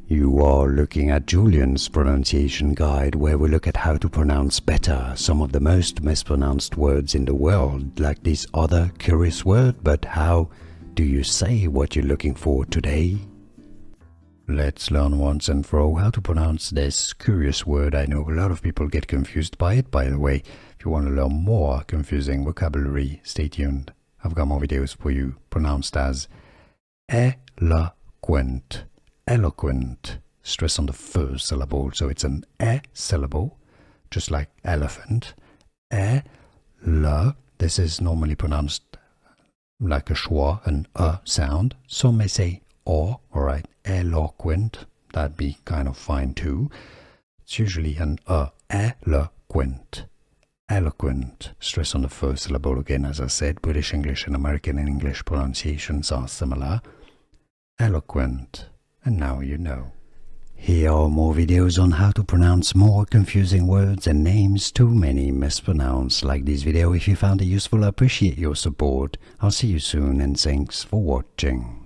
You are looking at Julian's pronunciation guide, where we look at how to pronounce better some of the most mispronounced words in the world, like this other curious word. But how do you say what you're looking for today? Let's learn once and for all how to pronounce this curious word. I know a lot of people get confused by it, by the way. If you want to learn more confusing vocabulary, stay tuned. I've got more videos for you, pronounced as eloquent. Eloquent. Stress on the first syllable, so it's an e syllable, just like elephant. This is normally pronounced like a schwa, an sound. Some may say o, alright, eloquent, that'd be kind of fine too. It's usually an eloquent. Eloquent. Stress on the first syllable again, as I said. British English and American English pronunciations are similar. Eloquent. And now you know. Here are more videos on how to pronounce more confusing words and names too many mispronounced. Like this video if you found it useful. I appreciate your support. I'll see you soon and thanks for watching.